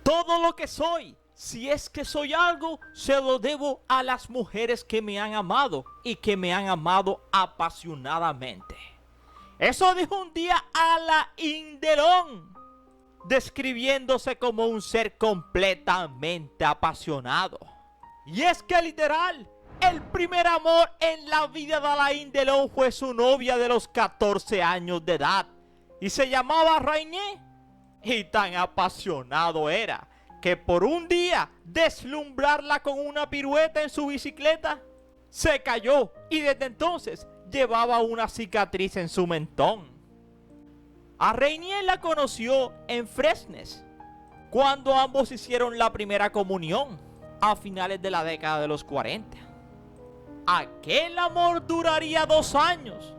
Todo lo que soy, si es que soy algo, se lo debo a las mujeres que me han amado y que me han amado apasionadamente. Eso dijo un día Alain Delon, describiéndose como un ser completamente apasionado. Y es que literal, el primer amor en la vida de Alain Delon fue su novia de los 14 años de edad. Y se llamaba Rainier. Y tan apasionado era que por un día deslumbrarla con una pirueta en su bicicleta, se cayó y desde entonces llevaba una cicatriz en su mentón. A Rainier la conoció en Fresnes, cuando ambos hicieron la primera comunión a finales de la década de los 40. Aquel amor duraría 2 años.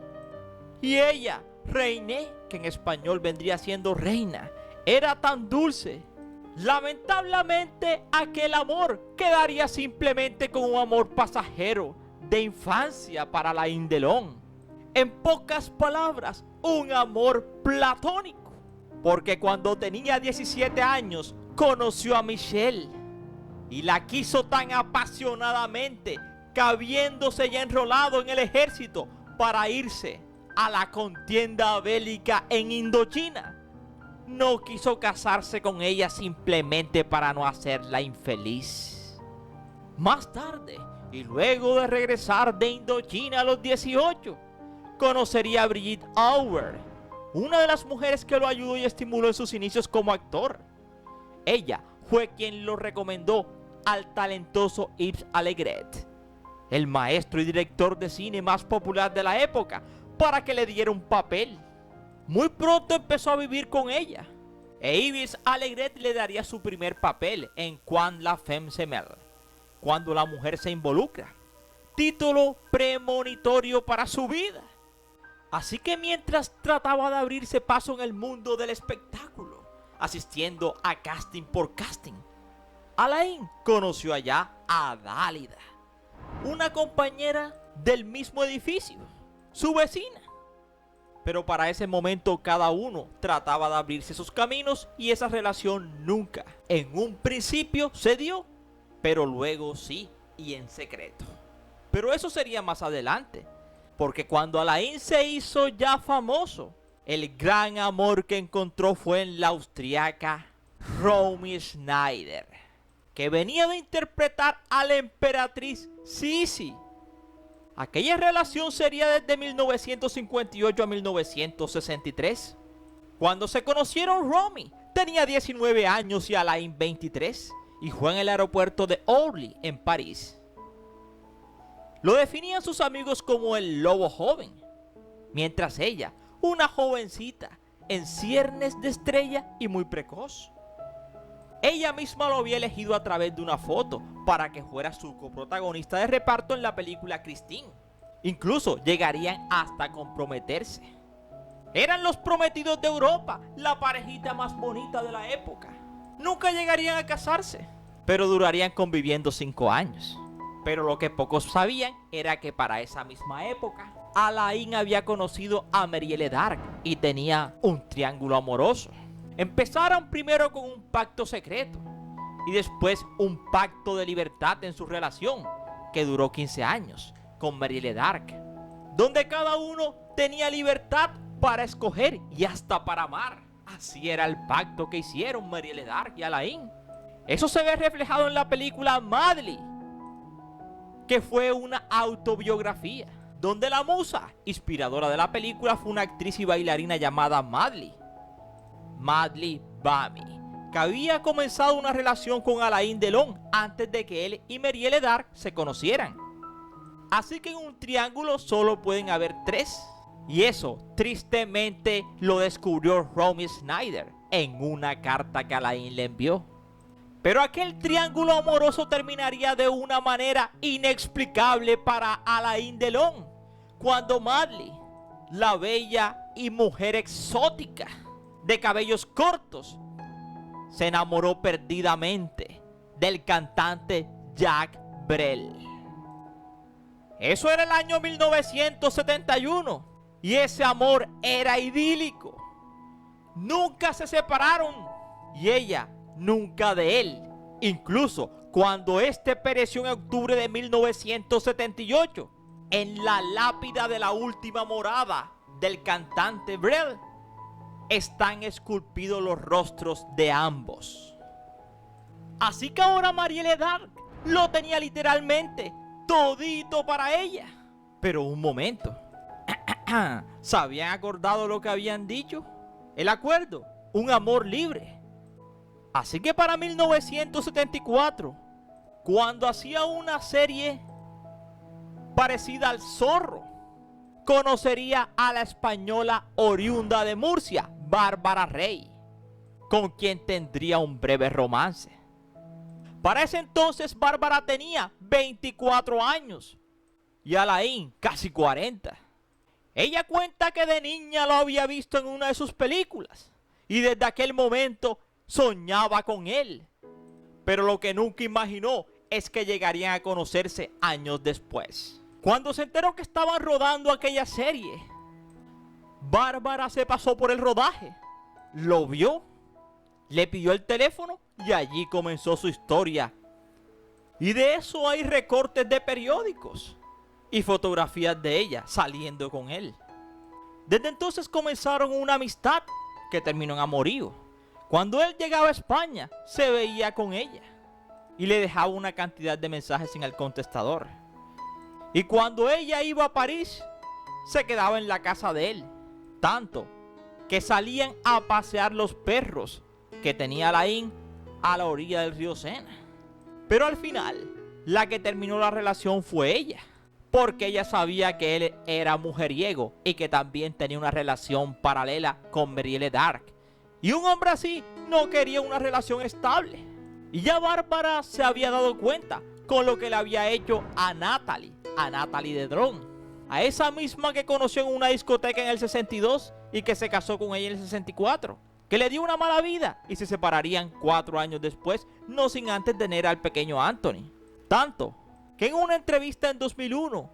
Y ella, Rainier, que en español vendría siendo reina, era tan dulce. Lamentablemente, aquel amor quedaría simplemente como un amor pasajero de infancia para Alain Delon. En pocas palabras, un amor platónico. Porque cuando tenía 17 años, conoció a Michelle y la quiso tan apasionadamente que, habiéndose ya enrolado en el ejército para irse a la contienda bélica en Indochina, no quiso casarse con ella simplemente para no hacerla infeliz. Más tarde, y luego de regresar de Indochina a los 18, conocería a Brigitte Auer, una de las mujeres que lo ayudó y estimuló en sus inicios como actor. Ella fue quien lo recomendó al talentoso Yves Allégret, el maestro y director de cine más popular de la época, para que le diera un papel. Muy pronto empezó a vivir con ella, e Yves Allégret le daría su primer papel en Quand la femme se mêle, cuando la mujer se involucra, título premonitorio para su vida. Así que mientras trataba de abrirse paso en el mundo del espectáculo, asistiendo a casting por casting, Alain conoció allá a Dálida, una compañera del mismo edificio, su vecina. Pero para ese momento cada uno trataba de abrirse sus caminos y esa relación nunca, en un principio, se dio, pero luego sí, y en secreto. Pero eso sería más adelante, porque cuando Alain se hizo ya famoso, el gran amor que encontró fue en la austriaca Romy Schneider, que venía de interpretar a la emperatriz Sisi. Aquella relación sería desde 1958 a 1963. Cuando se conocieron, Romy tenía 19 años y Alain 23, y fue en el aeropuerto de Orly, en París. Lo definían sus amigos como el lobo joven, mientras ella, una jovencita, en ciernes de estrella y muy precoz. Ella misma lo había elegido a través de una foto para que fuera su coprotagonista de reparto en la película Christine. Incluso llegarían hasta comprometerse. Eran los prometidos de Europa, la parejita más bonita de la época. Nunca llegarían a casarse, pero durarían conviviendo 5 años. Pero lo que pocos sabían era que para esa misma época, Alain había conocido a Marielle d'Arc y tenía un triángulo amoroso. Empezaron primero con un pacto secreto y después un pacto de libertad en su relación, que duró 15 años, con Marielle d'Arc, donde cada uno tenía libertad para escoger y hasta para amar. Así era el pacto que hicieron Marielle d'Arc y Alain. Eso se ve reflejado en la película Madly, que fue una autobiografía, donde la musa inspiradora de la película fue una actriz y bailarina llamada Madly Bami, que había comenzado una relación con Alain Delon antes de que él y Marielle d'Arc se conocieran. Así que en un triángulo solo pueden haber 3. Y eso, tristemente, lo descubrió Romy Schneider en una carta que Alain le envió. Pero aquel triángulo amoroso terminaría de una manera inexplicable para Alain Delon, cuando Madly, la bella y mujer exótica de cabellos cortos, se enamoró perdidamente del cantante Jacques Brel. Eso era el año 1971 y ese amor era idílico. Nunca se separaron y ella nunca de él, incluso cuando este pereció en octubre de 1978, en la lápida de la última morada del cantante Brel, están esculpidos los rostros de ambos. Así que ahora Marielle Dark lo tenía literalmente todito para ella. Pero un momento, ¿se habían acordado lo que habían dicho? El acuerdo, un amor libre. Así que para 1974, cuando hacía una serie parecida al Zorro, conocería a la española oriunda de Murcia, Bárbara Rey, con quien tendría un breve romance. Para ese entonces Bárbara tenía 24 años y Alain casi 40. Ella cuenta que de niña lo había visto en una de sus películas y desde aquel momento soñaba con él. Pero lo que nunca imaginó es que llegarían a conocerse años después. Cuando se enteró que estaban rodando aquella serie, Bárbara se pasó por el rodaje, lo vio, le pidió el teléfono y allí comenzó su historia. Y de eso hay recortes de periódicos y fotografías de ella saliendo con él. Desde entonces comenzaron una amistad que terminó en amorío. Cuando él llegaba a España, se veía con ella y le dejaba una cantidad de mensajes en el contestador. Y cuando ella iba a París, se quedaba en la casa de él. Tanto que salían a pasear los perros que tenía Alain a la orilla del río Sena. Pero al final, la que terminó la relación fue ella, porque ella sabía que él era mujeriego y que también tenía una relación paralela con Marielle Dark. Y un hombre así no quería una relación estable. Y ya Bárbara se había dado cuenta con lo que le había hecho a Natalie de Drone, a esa misma que conoció en una discoteca en el 62 y que se casó con ella en el 64, que le dio una mala vida y se separarían 4 años después, no sin antes tener al pequeño Anthony. Tanto que en una entrevista en 2001,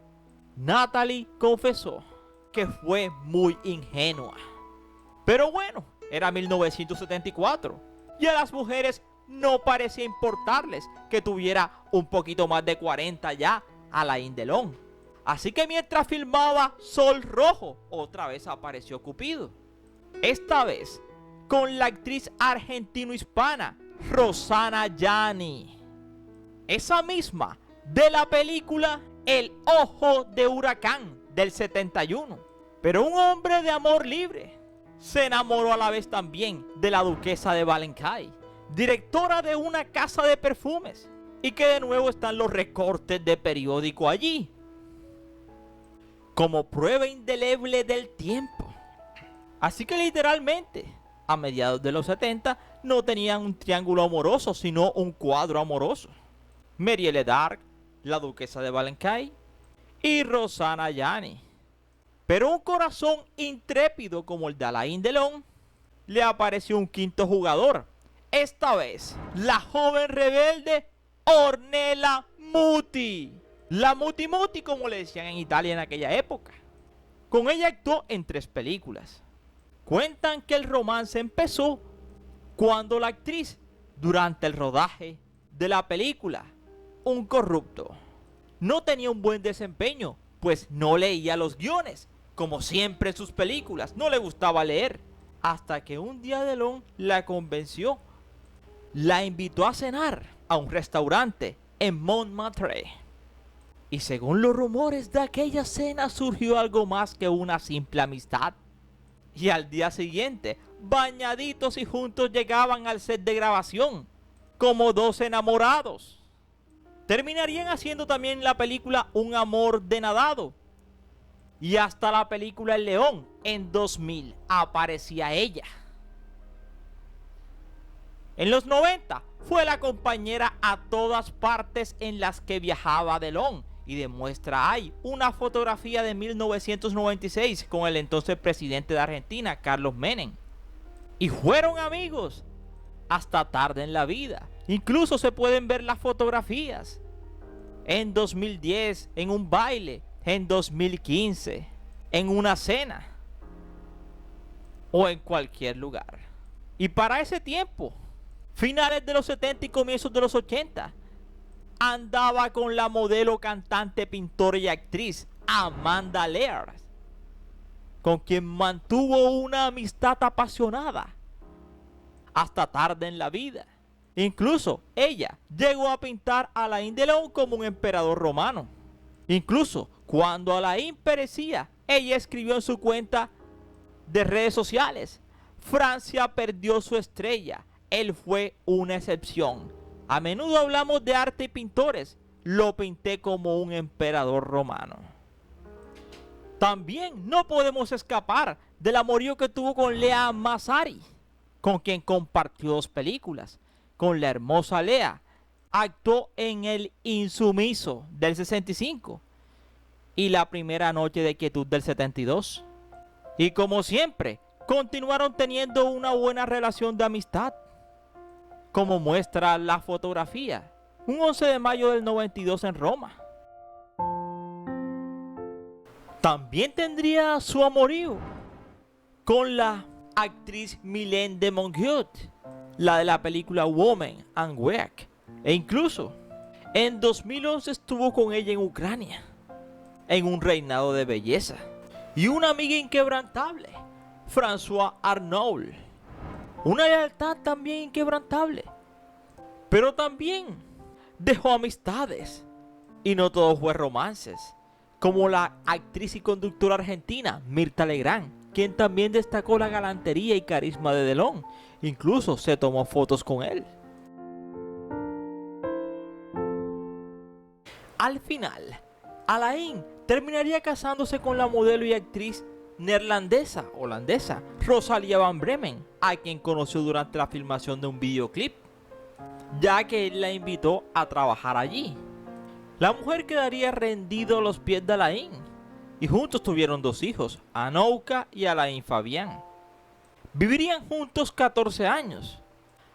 Natalie confesó que fue muy ingenua. Pero bueno, era 1974 y a las mujeres no parecía importarles que tuviera un poquito más de 40 ya Alain Delon. Así que mientras filmaba Sol Rojo, otra vez apareció Cupido. Esta vez con la actriz argentino-hispana Rossana Yani, esa misma de la película El Ojo de Huracán del 71. Pero un hombre de amor libre se enamoró a la vez también de la duquesa de Valencay, directora de una casa de perfumes, y que de nuevo están los recortes de periódico allí, como prueba indeleble del tiempo. Así que literalmente, a mediados de los 70, no tenían un triángulo amoroso, sino un cuadro amoroso. Marielle Dark, la duquesa de Valencay y Rossana Yani. Pero un corazón intrépido como el de Alain Delon, le apareció un quinto jugador. Esta vez, la joven rebelde Ornella Muti. La Muti Muti, como le decían en Italia en aquella época. Con ella actuó en 3 películas. Cuentan que el romance empezó cuando la actriz, durante el rodaje de la película Un Corrupto, no tenía un buen desempeño, pues no leía los guiones. Como siempre en sus películas, no le gustaba leer. Hasta que un día Delon la convenció. La invitó a cenar a un restaurante en Montmartre. Y según los rumores de aquella cena surgió algo más que una simple amistad. Y al día siguiente, bañaditos y juntos llegaban al set de grabación, como 2 enamorados. Terminarían haciendo también la película Un Amor Denadado. Y hasta la película El León, en 2000, aparecía ella. En los 90 fue la compañera a todas partes en las que viajaba Delon, y demuestra ahí una fotografía de 1996 con el entonces presidente de Argentina, Carlos Menem. Y fueron amigos hasta tarde en la vida. Incluso se pueden ver las fotografías en 2010, en un baile, en 2015, en una cena o en cualquier lugar. Y para ese tiempo, finales de los 70 y comienzos de los 80. Andaba con la modelo, cantante, pintora y actriz Amanda Lear, con quien mantuvo una amistad apasionada hasta tarde en la vida. Incluso ella llegó a pintar a Alain Delon como un emperador romano. Incluso cuando Alain perecía, ella escribió en su cuenta de redes sociales: Francia perdió su estrella, él fue una excepción. A menudo hablamos de arte y pintores, lo pinté como un emperador romano. También no podemos escapar del amorío que tuvo con Lea Massari, con quien compartió 2 películas. Con la hermosa Lea actuó en El Insumiso del 65 y La primera noche de quietud del 72. Y como siempre, continuaron teniendo una buena relación de amistad, como muestra la fotografía, un 11 de mayo del 92 en Roma. También tendría su amorío con la actriz Mylène de Mongeau, la de la película Woman and Work, e incluso en 2011 estuvo con ella en Ucrania, en un reinado de belleza. Y una amiga inquebrantable, François Arnault, una lealtad también inquebrantable, pero también dejó amistades, y no todo fue romances, como la actriz y conductora argentina Mirta Legrand, quien también destacó la galantería y carisma de Delon. Incluso se tomó fotos con él. Al final, Alain terminaría casándose con la modelo y actriz holandesa, Rosalia van Bremen, a quien conoció durante la filmación de un videoclip, ya que él la invitó a trabajar allí. La mujer quedaría rendida a los pies de Alain, y juntos tuvieron 2 hijos, Anouka y Alain Fabián. Vivirían juntos 14 años,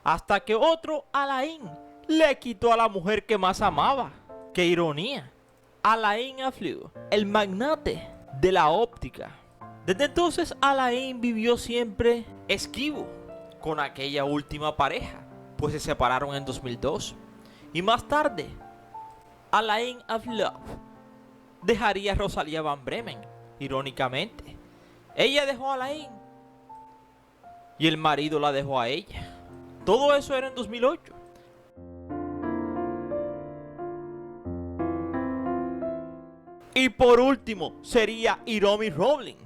hasta que otro Alain le quitó a la mujer que más amaba. ¡Qué ironía! Alain Afflue, el magnate de la óptica. Desde entonces Alain vivió siempre esquivo con aquella última pareja, pues se separaron en 2002. Y más tarde, Alain Afflue dejaría a Rosalia van Bremen, irónicamente. Ella dejó a Alain y el marido la dejó a ella. Todo eso era en 2008. Y por último sería Hiromi Rowling,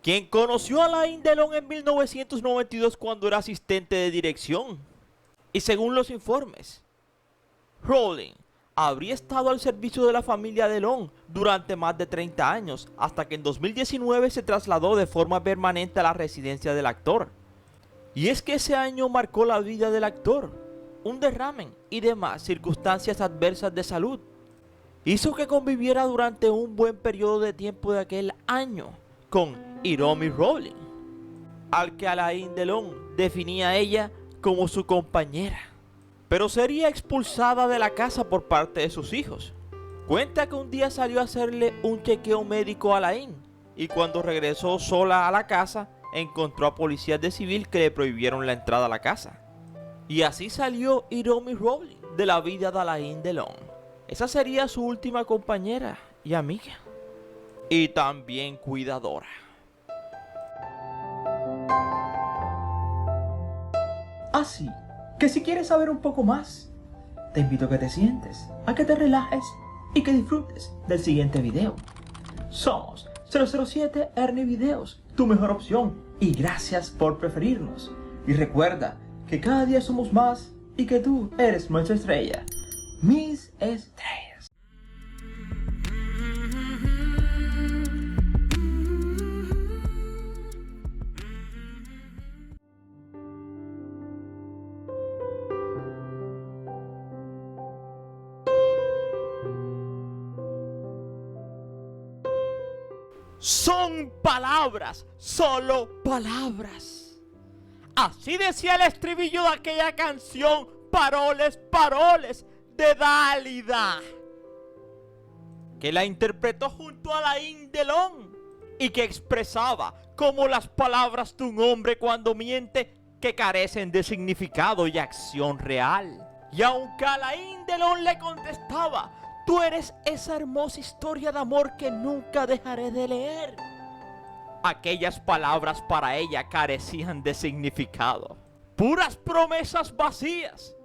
quien conoció a Alain Delon en 1992 cuando era asistente de dirección. Y según los informes, Rowling habría estado al servicio de la familia Delon durante más de 30 años, hasta que en 2019 se trasladó de forma permanente a la residencia del actor. Y es que ese año marcó la vida del actor. Un derrame y demás circunstancias adversas de salud hizo que conviviera durante un buen periodo de tiempo de aquel año con Hiromi Rowling, al que Alain Delon definía a ella como su compañera. Pero sería expulsada de la casa por parte de sus hijos. Cuenta que un día salió a hacerle un chequeo médico a Alain, y cuando regresó sola a la casa, encontró a policías de civil que le prohibieron la entrada a la casa. Y así salió Hiromi Rowling de la vida de Alain Delon. Esa sería su última compañera y amiga. Y también cuidadora. Así que si quieres saber un poco más, te invito a que te sientes, a que te relajes y que disfrutes del siguiente video. Somos 007 Ernie Videos, tu mejor opción, y gracias por preferirnos. Y recuerda que cada día somos más y que tú eres nuestra estrella. Mis estrellas. Son palabras, solo palabras. Así decía el estribillo de aquella canción, Paroles, Paroles, de Dálida, que la interpretó junto a Alain Delon y que expresaba como las palabras de un hombre cuando miente que carecen de significado y acción real. Y aunque Alain Delon le contestaba: tú eres esa hermosa historia de amor que nunca dejaré de leer, aquellas palabras para ella carecían de significado. Puras promesas vacías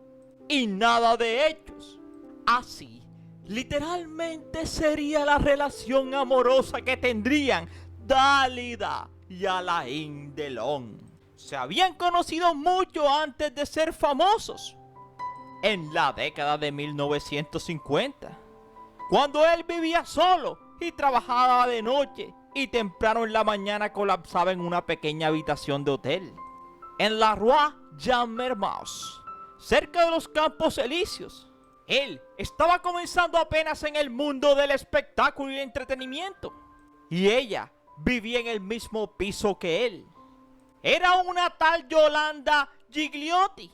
y nada de hechos. Así, literalmente sería la relación amorosa que tendrían Dálida y Alain Delon. Se habían conocido mucho antes de ser famosos, en la década de 1950, cuando él vivía solo y trabajaba de noche y temprano en la mañana colapsaba en una pequeña habitación de hotel en la Rue Jean-Mermoz, cerca de los Campos Elíseos. Él estaba comenzando apenas en el mundo del espectáculo y el entretenimiento, y ella vivía en el mismo piso que él. Era una tal Yolanda Gigliotti,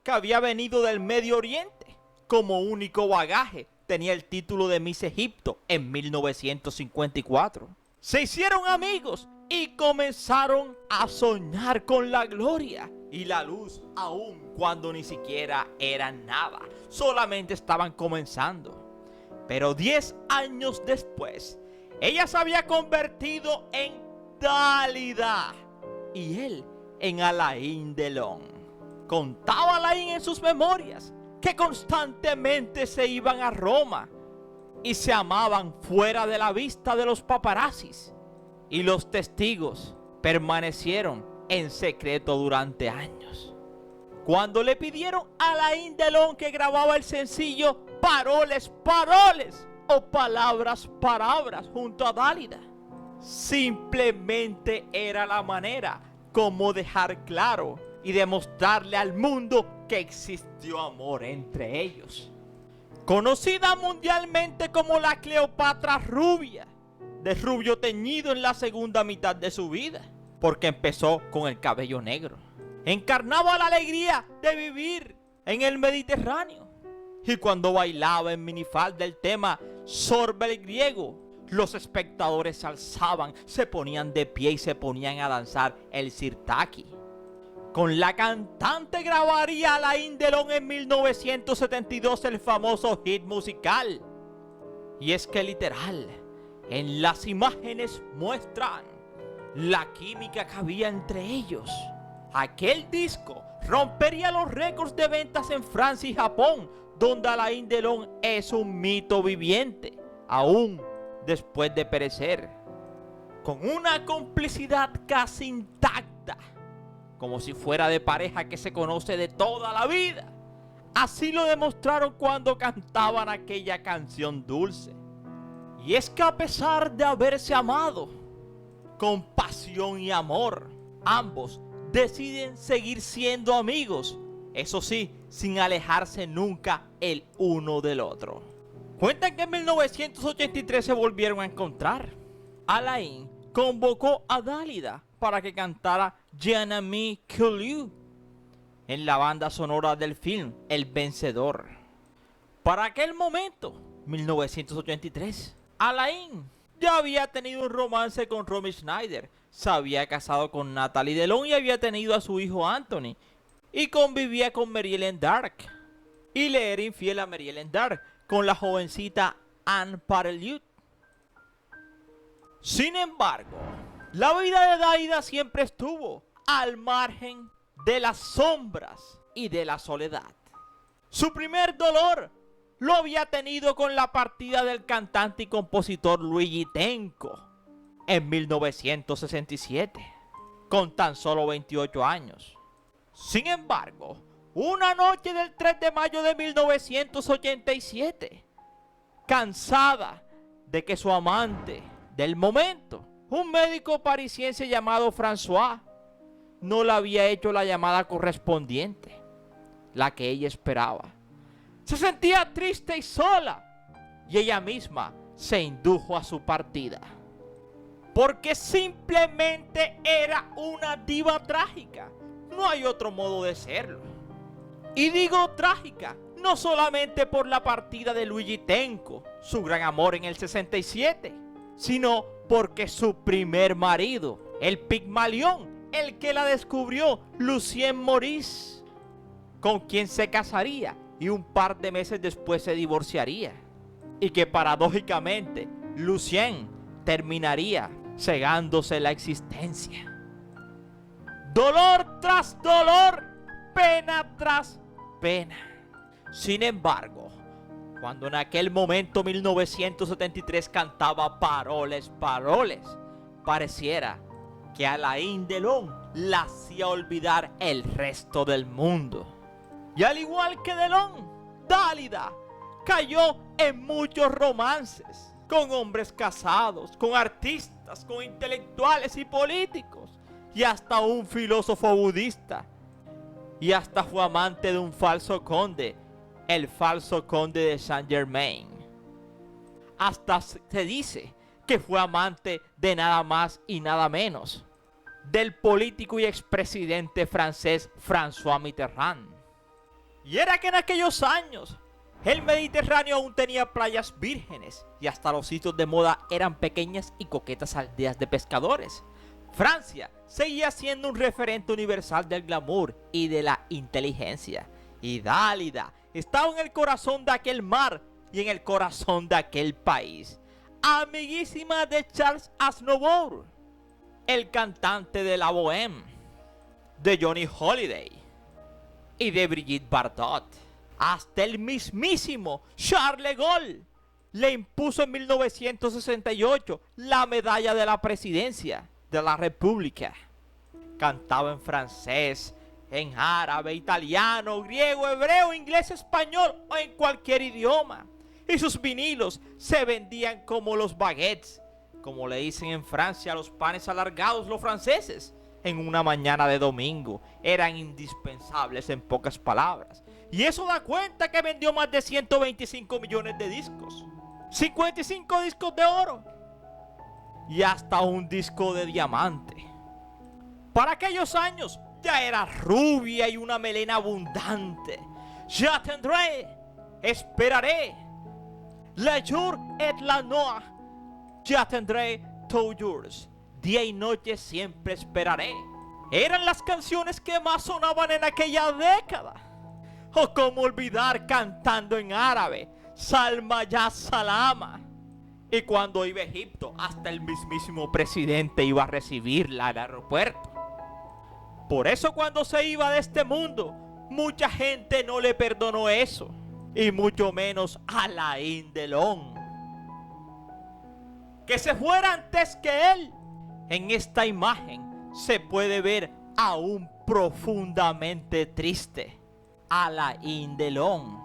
que había venido del Medio Oriente. Como único bagaje tenía el título de Miss Egipto en 1954. Se hicieron amigos y comenzaron a soñar con la gloria y la luz, aun cuando ni siquiera eran nada, solamente estaban comenzando. Pero 10 años después, ella se había convertido en Dálida y él en Alain Delon. Contaba Alain en sus memorias que constantemente se iban a Roma y se amaban fuera de la vista de los paparazzis, y los testigos permanecieron en secreto durante años. Cuando le pidieron a Alain Delon que grababa el sencillo Paroles, Paroles o Palabras, Palabras junto a Dálida, simplemente era la manera como dejar claro y demostrarle al mundo que existió amor entre ellos. Conocida mundialmente como la Cleopatra rubia, de rubio teñido en la segunda mitad de su vida, porque empezó con el cabello negro. Encarnaba la alegría de vivir en el Mediterráneo, y cuando bailaba en minifalda el tema Sorbe el griego, los espectadores se alzaban, se ponían de pie y se ponían a danzar el sirtaki. Con la cantante grabaría Alain Delon en 1972 el famoso hit musical. Y es que literal, en las imágenes muestran la química que había entre ellos. Aquel disco rompería los récords de ventas en Francia y Japón, donde Alain Delon es un mito viviente, aún después de perecer, con una complicidad casi intacta, como si fuera de pareja que se conoce de toda la vida. Así lo demostraron cuando cantaban aquella canción dulce. Y es que a pesar de haberse amado con pasión y amor, ambos deciden seguir siendo amigos, eso sí, sin alejarse nunca el uno del otro. Cuentan que en 1983 se volvieron a encontrar. Alain convocó a Dálida para que cantara Je n'aime que lui en la banda sonora del film El Vencedor. Para aquel momento, 1983, Alain ya había tenido un romance con Romy Schneider, se había casado con Nathalie Delon y había tenido a su hijo Anthony, y convivía con Marie-Hélène Darc, y le era infiel a Marie-Hélène Darc con la jovencita Anne Parelieu. Sin embargo, la vida de Dálida siempre estuvo al margen de las sombras y de la soledad. Su primer dolor lo había tenido con la partida del cantante y compositor Luigi Tenco en 1967, con tan solo 28 años. Sin embargo, una noche del 3 de mayo de 1987, cansada de que su amante del momento, un médico parisiense llamado François, no le había hecho la llamada correspondiente, la que ella esperaba, se sentía triste y sola, y ella misma se indujo a su partida, porque simplemente era una diva trágica. No hay otro modo de serlo. Y digo trágica, no solamente por la partida de Luigi Tenco, su gran amor en el 67, sino porque su primer marido, el Pigmalión, el que la descubrió, Lucien Maurice, con quien se casaría y un par de meses después se divorciaría. Y que paradójicamente Lucien terminaría cegándose la existencia. Dolor tras dolor, pena tras pena. Sin embargo, cuando en aquel momento 1973 cantaba Paroles, Paroles, pareciera que Alain Delon la hacía olvidar el resto del mundo. Y al igual que Delon, Dálida cayó en muchos romances con hombres casados, con artistas, con intelectuales y políticos, y hasta un filósofo budista. Y hasta fue amante de un falso conde, el falso conde de Saint Germain. Hasta se dice que fue amante de nada más y nada menos del político y expresidente francés François Mitterrand. Y era que en aquellos años el Mediterráneo aún tenía playas vírgenes y hasta los sitios de moda eran pequeñas y coquetas aldeas de pescadores. Francia seguía siendo un referente universal del glamour y de la inteligencia. Y Dálida estaba en el corazón de aquel mar y en el corazón de aquel país. Amiguísima de Charles Aznavour, el cantante de la Bohème, de Johnny Holiday y de Brigitte Bardot. Hasta el mismísimo Charles de Gaulle le impuso en 1968 la medalla de la presidencia de la República. Cantaba en francés, en árabe, italiano, griego, hebreo, inglés, español o en cualquier idioma. Y sus vinilos se vendían como los baguettes, como le dicen en Francia a los panes alargados los franceses. En una mañana de domingo eran indispensables en pocas palabras. Y eso da cuenta que vendió más de 125 millones de discos, 55 discos de oro y hasta un disco de diamante. Para aquellos años ya era rubia y una melena abundante. Ya tendré, esperaré, le jour et la nuit, ya tendré toujours, día y noche siempre esperaré. Eran las canciones que más sonaban en aquella década. O cómo olvidar cantando en árabe, Salma ya Salama. Y cuando iba a Egipto, hasta el mismísimo presidente iba a recibirla al aeropuerto. Por eso cuando se iba de este mundo, mucha gente no le perdonó eso. Y mucho menos a Alain Delon, que se fuera antes que él. En esta imagen se puede ver aún profundamente triste Alain Delon.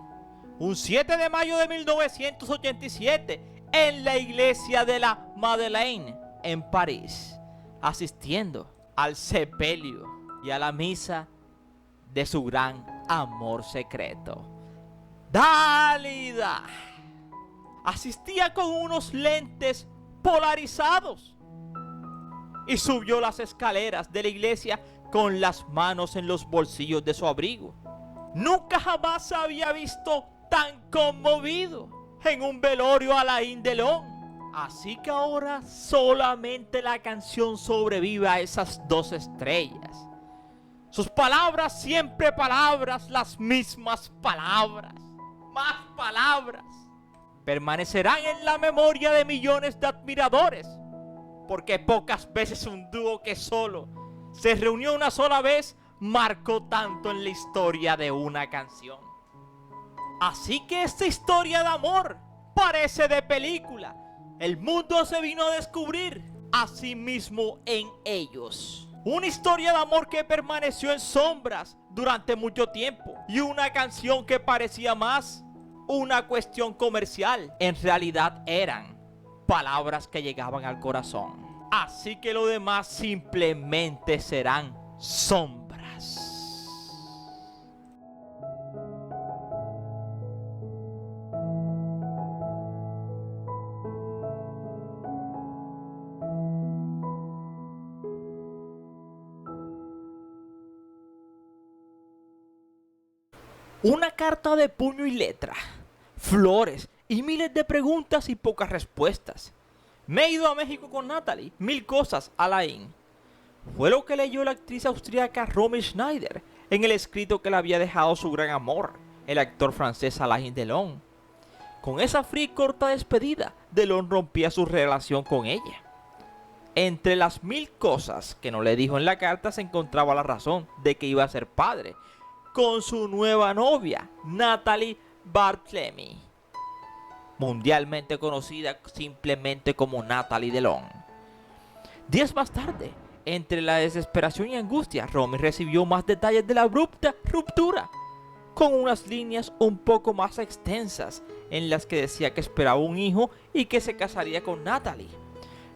Un 7 de mayo de 1987 en la iglesia de la Madeleine en París, asistiendo al sepelio y a la misa de su gran amor secreto. Dálida asistía con unos lentes polarizados y subió las escaleras de la iglesia con las manos en los bolsillos de su abrigo. Nunca jamás se había visto tan conmovido en un velorio a Alain Delon. Así que ahora solamente la canción sobrevive a esas dos estrellas. Sus palabras, siempre palabras, las mismas palabras, más palabras, permanecerán en la memoria de millones de admiradores, porque pocas veces un dúo que solo se reunió una sola vez marcó tanto en la historia de una canción. Así que esta historia de amor parece de película. El mundo se vino a descubrir a sí mismo en ellos. Una historia de amor que permaneció en sombras durante mucho tiempo. Y una canción que parecía más una cuestión comercial. En realidad eran palabras que llegaban al corazón. Así que lo demás simplemente serán sombras. Una carta de puño y letra, flores y miles de preguntas y pocas respuestas. Me he ido a México con Natalie, 1000 cosas, Alain. fue lo que leyó la actriz austríaca Romy Schneider en el escrito que le había dejado su gran amor, el actor francés Alain Delon. Con esa fría y corta despedida, Delon rompía su relación con ella. Entre las 1000 cosas que no le dijo en la carta se encontraba la razón de que iba a ser padre, con su nueva novia, Nathalie Barthélemy, mundialmente conocida simplemente como Nathalie Delon. Días más tarde, entre la desesperación y angustia, Romy recibió más detalles de la abrupta ruptura, con unas líneas un poco más extensas en las que decía que esperaba un hijo y que se casaría con Nathalie.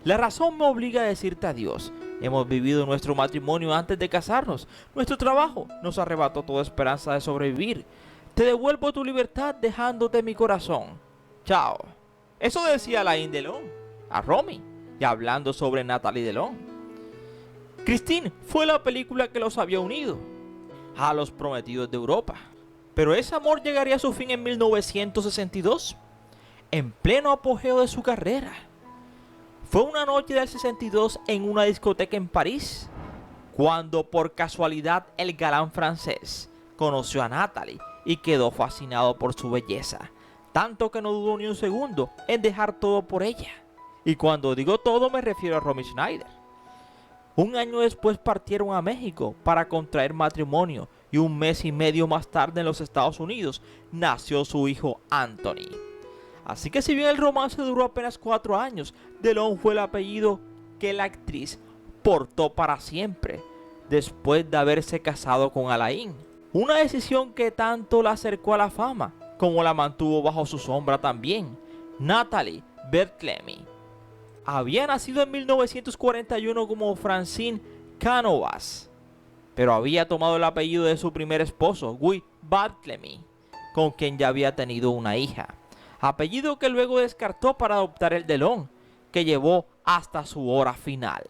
La razón me obliga a decirte adiós. Hemos vivido nuestro matrimonio antes de casarnos. Nuestro trabajo nos arrebató toda esperanza de sobrevivir. Te devuelvo tu libertad dejándote mi corazón. Chao. Eso decía Alain Delon a Romy, y hablando sobre Nathalie Delon. Christine fue la película que los había unido a los prometidos de Europa. Pero ese amor llegaría a su fin en 1962, en pleno apogeo de su carrera. Fue una noche del 62 en una discoteca en París, cuando por casualidad el galán francés conoció a Nathalie y quedó fascinado por su belleza, tanto que no dudó ni un segundo en dejar todo por ella. Y cuando digo todo me refiero a Romy Schneider. Un año después partieron a México para contraer matrimonio y un mes y medio más tarde en los Estados Unidos nació su hijo Anthony. Así que si bien el romance duró apenas 4 años, Delon fue el apellido que la actriz portó para siempre, después de haberse casado con Alain. Una decisión que tanto la acercó a la fama, como la mantuvo bajo su sombra también. Nathalie Barthélemy había nacido en 1941 como Francine Canovas, pero había tomado el apellido de su primer esposo, Guy Barthélemy, con quien ya había tenido una hija. Apellido que luego descartó para adoptar el Delon, que llevó hasta su hora final.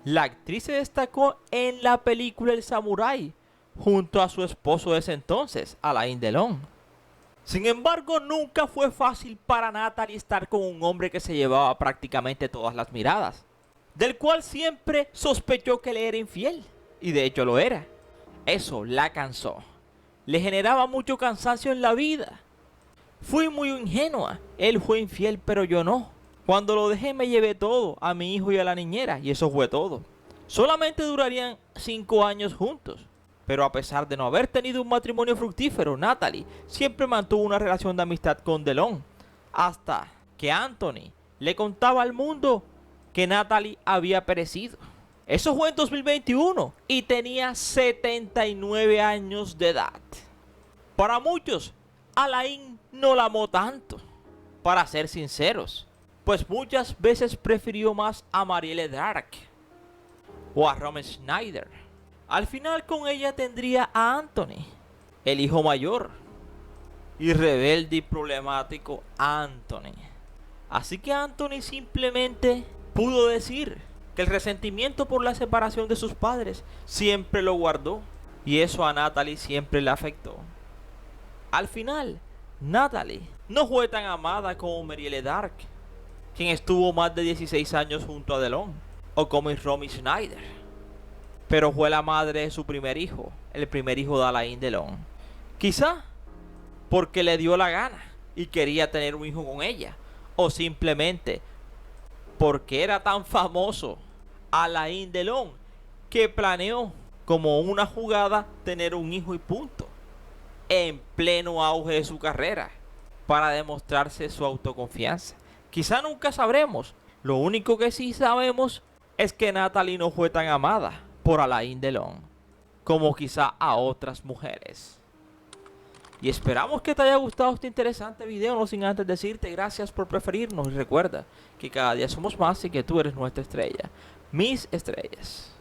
La actriz se destacó en la película El Samurái, junto a su esposo de ese entonces, Alain Delon. Sin embargo, nunca fue fácil para Nathalie estar con un hombre que se llevaba prácticamente todas las miradas, del cual siempre sospechó que le era infiel, y de hecho lo era. Eso la cansó, le generaba mucho cansancio en la vida. Fui muy ingenua, él fue infiel pero yo no. Cuando lo dejé me llevé todo, a mi hijo y a la niñera, y eso fue todo. Solamente durarían 5 años juntos, pero a pesar de no haber tenido un matrimonio fructífero, Nathalie siempre mantuvo una relación de amistad con Delon, hasta que Anthony le contaba al mundo que Nathalie había perecido. Eso fue en 2021 y tenía 79 años de edad. Para muchos, Alain no la amó tanto, para ser sinceros, pues muchas veces prefirió más a Marielle Darc o a Romy Schneider. Al final con ella tendría a Anthony, el hijo mayor, y rebelde y problemático Anthony. Así que Anthony simplemente pudo decir que el resentimiento por la separación de sus padres siempre lo guardó, y eso a Nathalie siempre le afectó. Al final, Nathalie no fue tan amada como Marielle Darc, quien estuvo más de 16 años junto a Delon, o como Romy Schneider, pero fue la madre de su primer hijo, el primer hijo de Alain Delon. Quizá porque le dio la gana y quería tener un hijo con ella, o simplemente porque era tan famoso Alain Delon que planeó como una jugada tener un hijo y punto, en pleno auge de su carrera, para demostrarse su autoconfianza. Quizá nunca sabremos. Lo único que sí sabemos es que Nathalie no fue tan amada por Alain Delon como quizá a otras mujeres. Y esperamos que te haya gustado este interesante video, no sin antes decirte gracias por preferirnos, y recuerda que cada día somos más y que tú eres nuestra estrella, mis estrellas.